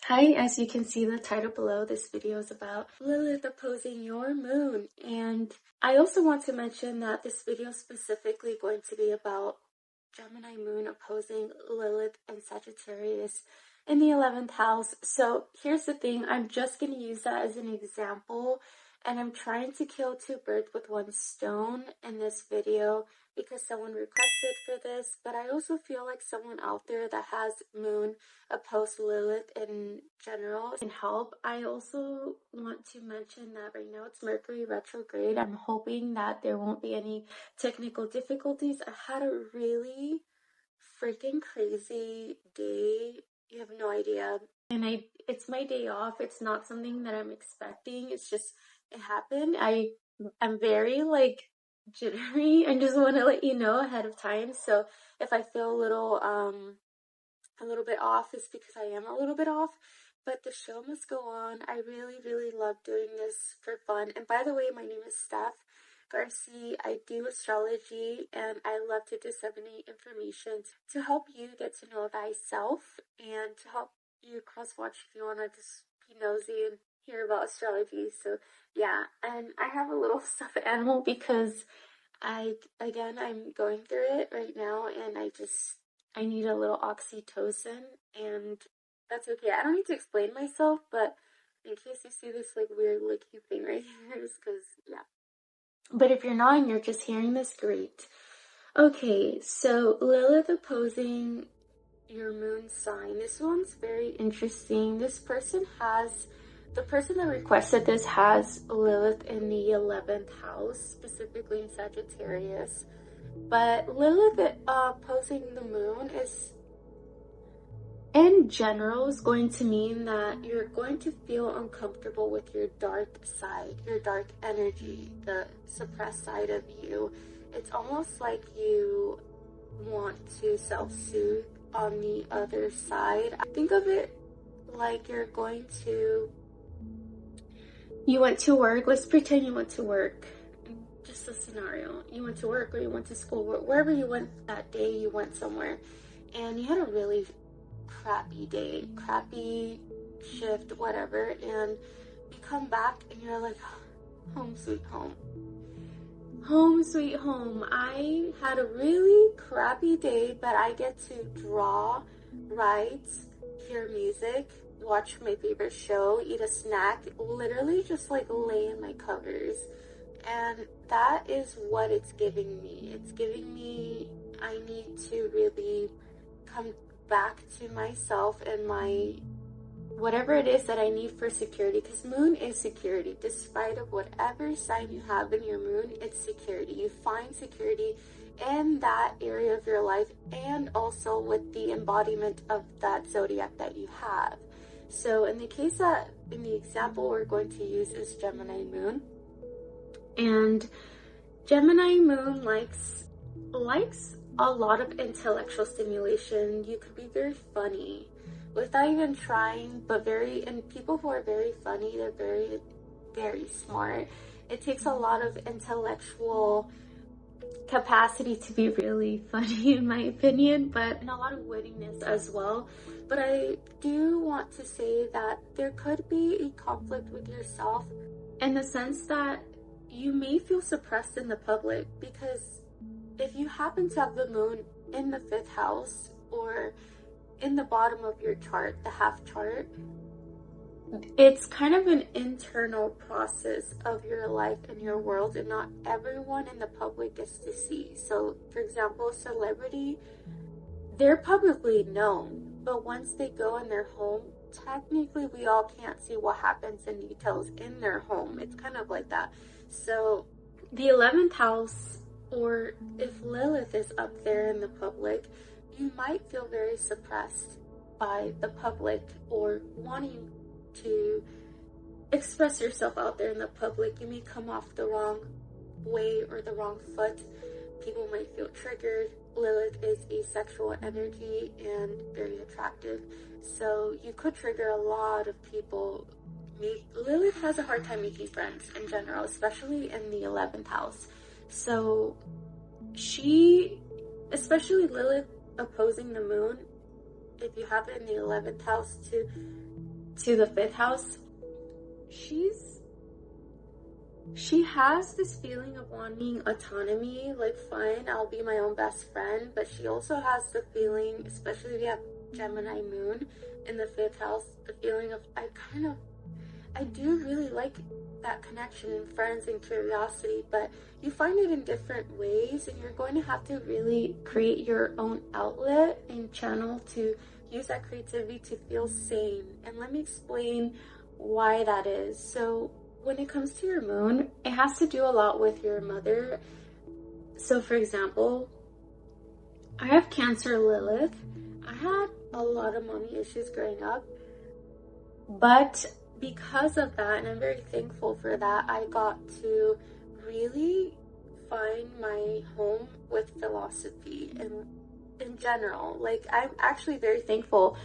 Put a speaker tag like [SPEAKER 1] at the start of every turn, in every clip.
[SPEAKER 1] Hi, as you can see the title below, this video is about Lilith opposing your moon. And I also want to mention that this video is specifically going to be about Gemini moon opposing Lilith and Sagittarius in the 11th house. So here's the thing, I'm just going to use that as an example, and I'm trying to kill two birds with one stone in this video because someone requested for this, but I also feel like someone out there that has moon opposed Lilith in general can help. I also want to mention that right now it's Mercury retrograde. I'm hoping that there won't be any technical difficulties. I had a really freaking crazy day. You have no idea. And it's my day off. It's not something that I'm expecting. It's just, it happened. I'm very jittery and just want to let you know ahead of time. So if I feel a little bit off, it's because I am a little bit off, but the show must go on. I really love doing this for fun. And by the way, my name is Steph Garcia. I do astrology and I love to disseminate information to help you get to know thyself and to help you cross watch if you want to just be nosy and hear about astrology. So yeah, and I have a little stuffed animal because I'm going through it right now, and I need a little oxytocin, and that's okay. I don't need to explain myself, but in case you see this weird licky thing right here, it's because, yeah. But if you're not and you're just hearing this, great. Okay, so Lilith opposing your moon sign. This one's very interesting. The person that requested this has Lilith in the 11th house, specifically in Sagittarius. But Lilith opposing the moon is, in general, is going to mean that you're going to feel uncomfortable with your dark side, your dark energy, the suppressed side of you. It's almost like you want to self-soothe on the other side. Think of it like you went to work. Let's pretend you went to work. Just a scenario. You went to work or you went to school, wherever you went that day, you went somewhere, and you had a really crappy day, crappy shift, whatever, and you come back and you're like, home sweet home. Home sweet home. I had a really crappy day, but I get to draw, write, hear music, watch my favorite show, eat a snack, literally just lay in my covers. And that is what it's giving me. It's giving me, I need to really come back to myself and my whatever it is that I need for security, because moon is security. Despite of whatever sign you have in your moon, it's security. You find security in that area of your life, and also with the embodiment of that zodiac that you have. So in the example we're going to use is Gemini moon. And Gemini moon likes a lot of intellectual stimulation. You could be very funny without even trying, and people who are very funny, they're very smart. It takes a lot of intellectual capacity to be really funny, in my opinion, and a lot of wittiness as well. But I do want to say that there could be a conflict with yourself in the sense that you may feel suppressed in the public, because if you happen to have the moon in the 5th house or in the bottom of your chart, the half chart, it's kind of an internal process of your life and your world, and not everyone in the public gets to see. So for example, a celebrity, they're publicly known, but once they go in their home, technically we all can't see what happens in details in their home. It's kind of like that. So the 11th house, or if Lilith is up there in the public, you might feel very suppressed by the public, or wanting to express yourself out there in the public. You may come off the wrong way or the wrong foot. People might feel triggered. Lilith is a sexual energy and very attractive, so you could trigger a lot of people. Lilith has a hard time making friends in general, especially in the 11th house. So especially Lilith opposing the moon, if you have it in the 11th house, to to the 5th house, she has this feeling of wanting autonomy, like, fine, I'll be my own best friend, but she also has the feeling, especially if you have Gemini moon in the 5th house, the feeling of, I do really like that connection and friends and curiosity, but you find it in different ways, and you're going to have to really create your own outlet and channel to use that creativity to feel sane. And let me explain why that is. So when it comes to your moon, it has to do a lot with your mother. So for example, I have Cancer Lilith. I had a lot of mommy issues growing up, but because of that, and I'm very thankful for that, I got to really find my home with philosophy and in general. Like, I'm actually very thankful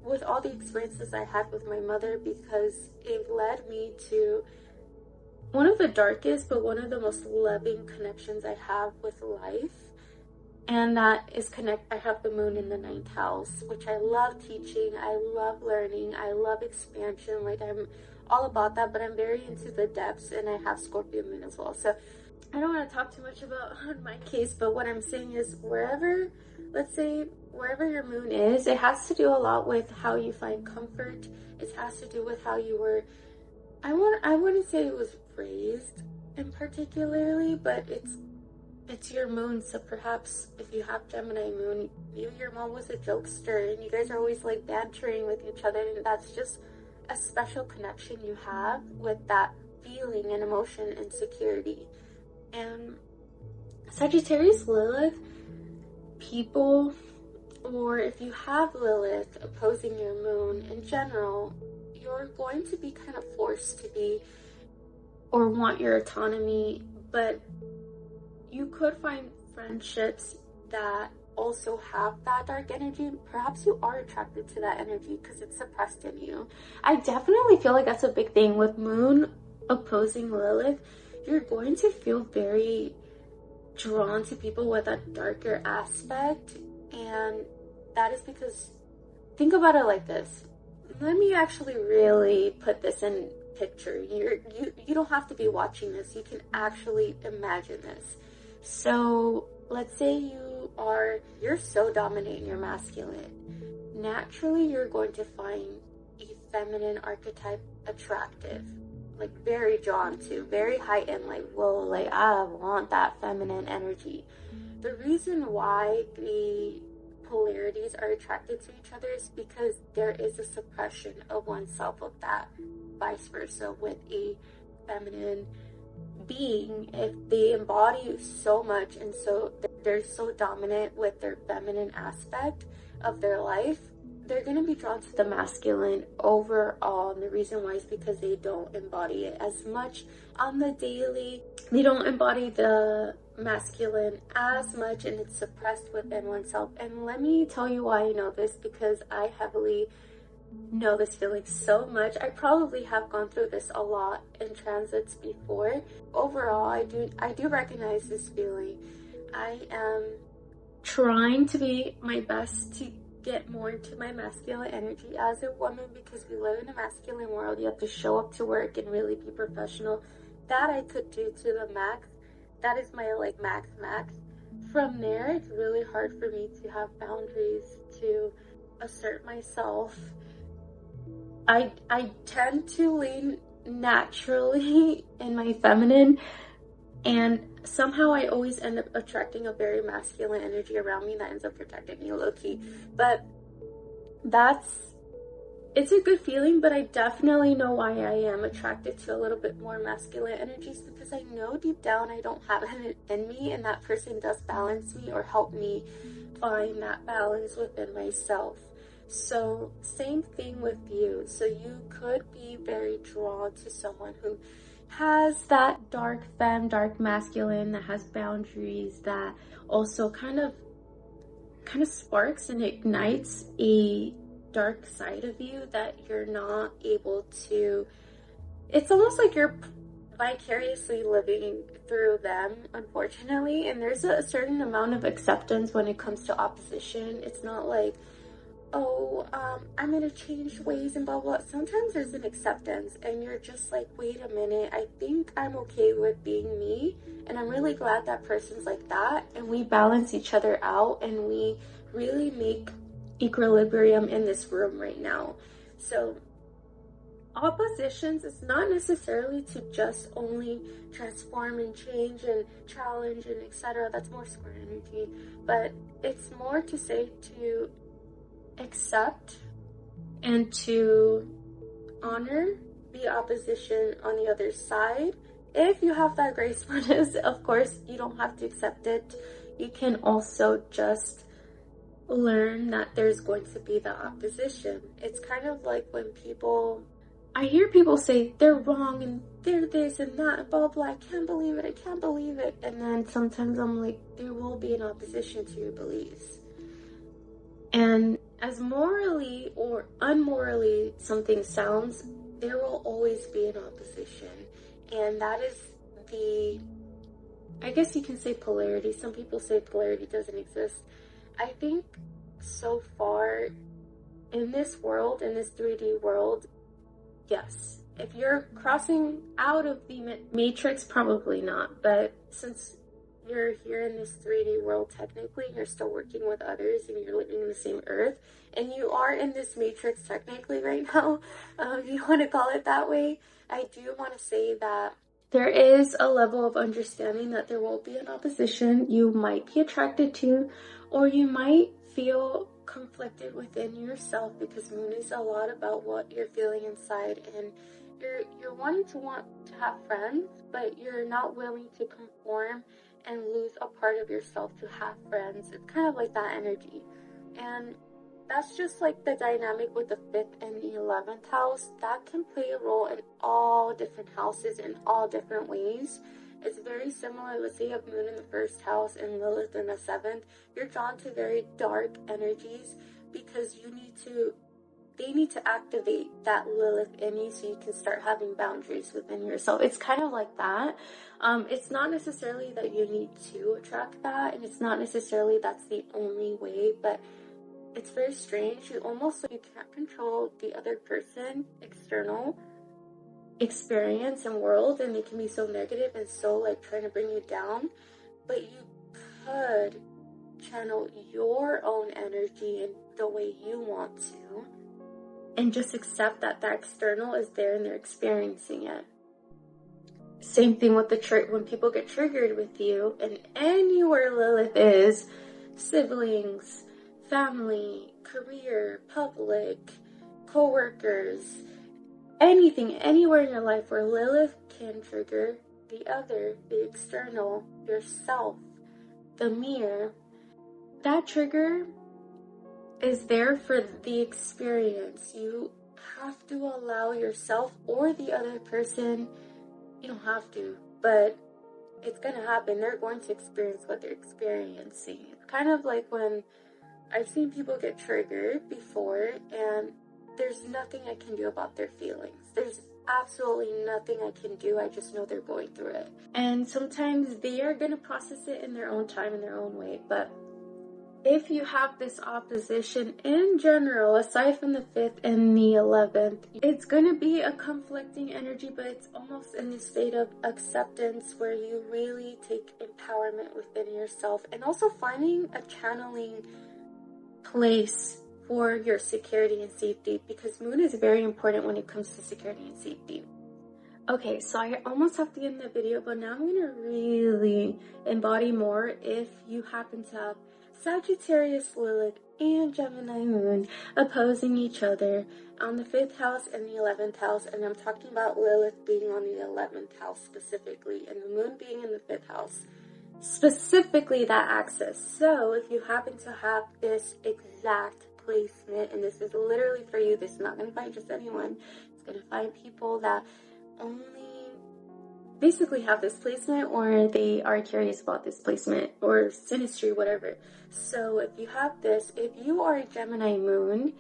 [SPEAKER 1] with all the experiences I had with my mother, because it led me to one of the darkest but one of the most loving connections I have with life. And that is I have the moon in the 9th house, which I love teaching, I love learning, I love expansion. Like, I'm all about that, but I'm very into the depths, and I have Scorpio moon as well. So I don't want to talk too much about my case, but what I'm saying is wherever your moon is, it has to do a lot with how you find comfort. It has to do with how you were, I wouldn't say it was raised in particularly, but it's your moon. So perhaps if you have Gemini moon, maybe your mom was a jokester and you guys are always like bantering with each other, and that's just a special connection you have with that feeling and emotion and security. And Sagittarius Lilith people, or if you have Lilith opposing your moon in general, you're going to be kind of forced to be or want your autonomy, but you could find friendships that also have that dark energy. Perhaps you are attracted to that energy because it's suppressed in you. I definitely feel like that's a big thing with moon opposing Lilith. You're going to feel very drawn to people with a darker aspect, and that is because, think about it like this. Let me actually really put this in picture. You don't have to be watching this. You can actually imagine this. So let's say you're so dominant and you're masculine. Naturally, you're going to find a feminine archetype attractive, like very drawn to, very heightened, like, whoa, like, I want that feminine energy. The reason why the polarities are attracted to each other is because there is a suppression of oneself of that, vice versa with a feminine being. If they embody so much and so they're so dominant with their feminine aspect of their life, they're going to be drawn to the masculine overall. And the reason why is because they don't embody it as much on the daily. They don't embody the masculine as much, and it's suppressed within oneself. And let me tell you why I know this, because I heavily know this feeling so much. I probably have gone through this a lot in transits before. Overall, I do recognize this feeling. I am trying to be my best to get more into my masculine energy as a woman, because we live in a masculine world. You have to show up to work and really be professional. That I could do to the max. That is my like max. From there, it's really hard for me to have boundaries, to assert myself. I tend to lean naturally in my feminine, and somehow I always end up attracting a very masculine energy around me that ends up protecting me low-key. But it's a good feeling, but I definitely know why I am attracted to a little bit more masculine energies, because I know deep down I don't have it in me, and that person does balance me or help me find that balance within myself. So same thing with you. So you could be very drawn to someone who has that dark femme, dark masculine, that has boundaries, that also kind of sparks and ignites a dark side of you that you're not able to. It's almost like you're vicariously living through them, unfortunately. And there's a certain amount of acceptance when it comes to opposition. It's not like, oh, I'm gonna change ways and blah blah. Sometimes there's an acceptance and you're just like, wait a minute, I think I'm okay with being me, and I'm really glad that person's like that, and we balance each other out and we really make equilibrium in this room right now. So oppositions is not necessarily to just only transform and change and challenge and etc. That's more square energy, but it's more to say to accept and to honor the opposition on the other side. If you have that gracefulness, of course, you don't have to accept it. You can also just learn that there's going to be the opposition. It's kind of like when I hear people say they're wrong and they're this and that and blah blah, I can't believe it, I can't believe it. And then sometimes I'm like, there will be an opposition to your beliefs. And as morally or unmorally something sounds, there will always be an opposition. And that is I guess you can say polarity. Some people say polarity doesn't exist. I think so far in this world, in this 3D world, yes. If you're crossing out of the matrix, probably not. But since you're here in this 3D world, technically, you're still working with others and you're living in the same earth. And you are in this matrix technically right now, if you want to call it that way. I do want to say that there is a level of understanding that there will be an opposition you might be attracted to, or you might feel conflicted within yourself, because moon is a lot about what you're feeling inside, and you're wanting to have friends, but you're not willing to conform and lose a part of yourself to have friends. It's kind of like that energy. And that's just like the dynamic with the 5th and the 11th house. That can play a role in all different houses in all different ways. It's very similar. Let's say you have moon in the 1st house and Lilith in the 7th. You're drawn to very dark energies because they need to activate that Lilith in you so you can start having boundaries within yourself. It's kind of like that. It's not necessarily that you need to attract that, and it's not necessarily that's the only way, but it's very strange. You can't control the other person, external experience and world, and they can be so negative and so like trying to bring you down, but you could channel your own energy in the way you want to, and just accept that that external is there and they're experiencing it. Same thing with when people get triggered with you, and anywhere Lilith is, siblings, family, career, public, co-workers, anything, anywhere in your life where Lilith can trigger the other, the external, yourself, the mirror, that trigger is there for the experience. You have to allow yourself or the other person, you don't have to, but it's going to happen. They're going to experience what they're experiencing. It's kind of like when I've seen people get triggered before, and there's nothing I can do about their feelings. There's absolutely nothing I can do. I just know they're going through it. And sometimes they are going to process it in their own time, in their own way. But if you have this opposition in general, aside from the 5th and the 11th, it's going to be a conflicting energy, but it's almost in the state of acceptance where you really take empowerment within yourself, and also finding a channeling place for your security and safety, because moon is very important when it comes to security and safety. Okay, so I almost have to end the video, but now I'm going to really embody more if you happen to have Sagittarius Lilith and Gemini moon opposing each other on the 5th house and the 11th house, and I'm talking about Lilith being on the 11th house specifically, and the moon being in the 5th house. Specifically that axis. So if you happen to have this exact placement, and this is literally for you, this is not going to find just anyone, it's going to find people that only basically have this placement, or they are curious about this placement, or synastry, whatever. So if you have this, if you are a Gemini moon,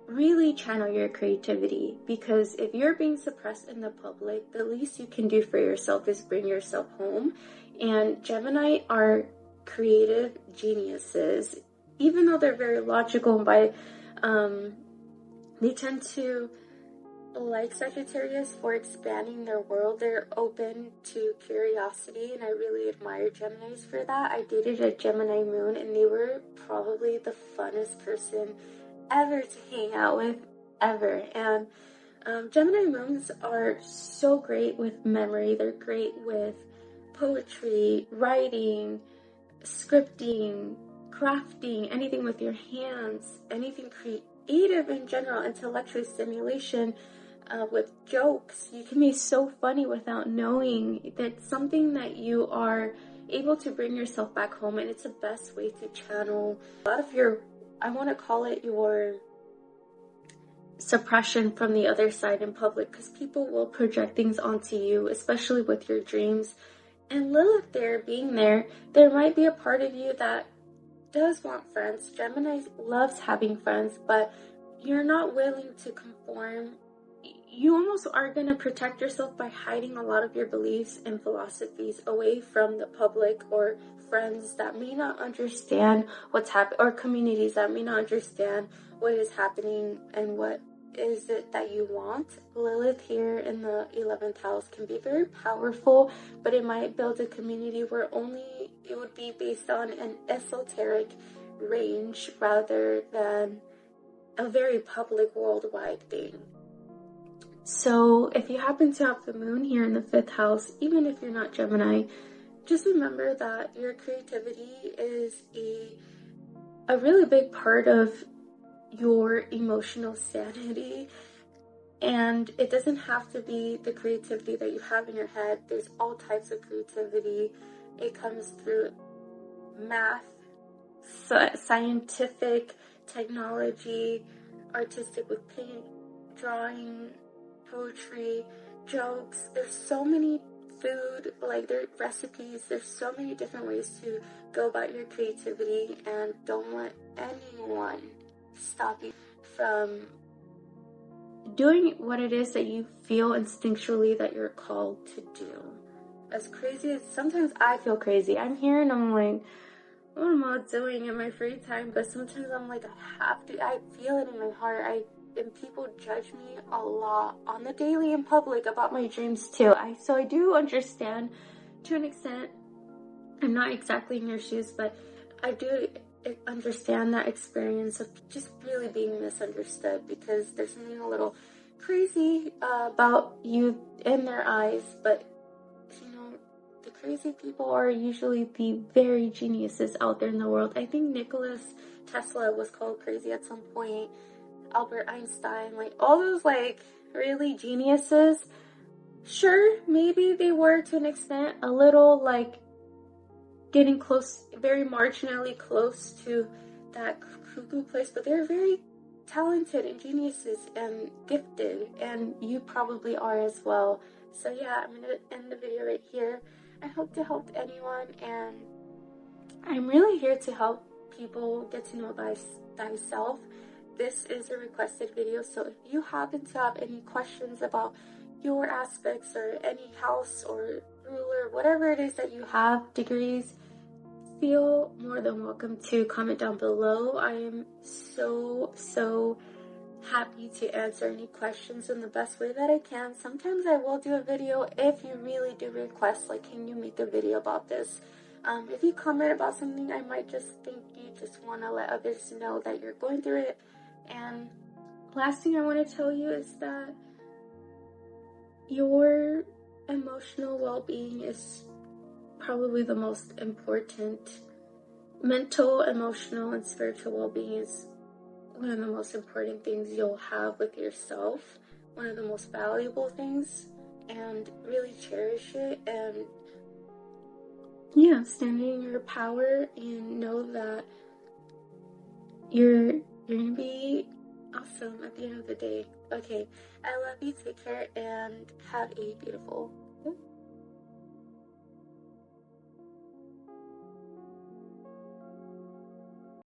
[SPEAKER 1] really channel your creativity, because if you're being suppressed in the public, the least you can do for yourself is bring yourself home. And Gemini are creative geniuses. even though they're very logical, they tend to like Sagittarius for expanding their world. They're open to curiosity, and I really admire Geminis for that. I dated a Gemini moon, and they were probably the funnest person ever to hang out with, ever. And Gemini moons are so great with memory. They're great with poetry, writing, scripting, crafting, anything with your hands, anything creative in general, intellectual stimulation, with jokes. You can be so funny without knowing. That's something that you are able to bring yourself back home, and it's the best way to channel a lot of your, I want to call it your suppression from the other side in public, because people will project things onto you, especially with your dreams. And Lilith being there might be a part of you that does want friends. Gemini loves having friends, but you're not willing to conform. You almost are going to protect yourself by hiding a lot of your beliefs and philosophies away from the public, or friends that may not understand what's happening, or communities that may not understand what is happening and what is it that you want. Lilith here in the 11th house can be very powerful, but it might build a community where only it would be based on an esoteric range rather than a very public worldwide thing. So if you happen to have the moon here in the 5th house, even if you're not Gemini, just remember that your creativity is a really big part of your emotional sanity. And it doesn't have to be the creativity that you have in your head. There's all types of creativity. It comes through math, scientific, technology, artistic with paint, drawing, poetry, jokes. There's so many food, like there are recipes. There's so many different ways to go about your creativity, and don't let anyone stop you from doing what it is that you feel instinctually that you're called to do. As crazy as sometimes I feel crazy. I'm here and I'm like, what am I doing in my free time? But sometimes I'm like, I have to. I feel it in my heart. And people judge me a lot on the daily in public about my dreams too. So I do understand to an extent. I'm not exactly in your shoes, but I do understand that experience of just really being misunderstood, because there's something a little crazy about you in their eyes. But you know, the crazy people are usually the very geniuses out there in the world. I think Nikola Tesla was called crazy at some point. Albert Einstein, like all those like really geniuses, sure, maybe they were to an extent a little like getting close, very marginally close to that cuckoo place, but they're very talented and geniuses and gifted, and you probably are as well. So yeah, I'm gonna end the video right here. I hope to help anyone, and I'm really here to help people get to know thyself. This is a requested video, so if you happen to have any questions about your aspects or any house or ruler, whatever it is that you have, degrees, feel more than welcome to comment down below. I am so happy to answer any questions in the best way that I can. Sometimes I will do a video if you really do request, like, can you make a video about this? If you comment about something, I might just think you just want to let others know that you're going through it. And last thing I want to tell you is that your emotional well-being is probably the most important. Mental, emotional, and spiritual well-being is one of the most important things you'll have with yourself, one of the most valuable things, and really cherish it. And yeah, stand in your power and know that you're gonna be awesome at the end of the day. Okay, I love you, take care, and have a beautiful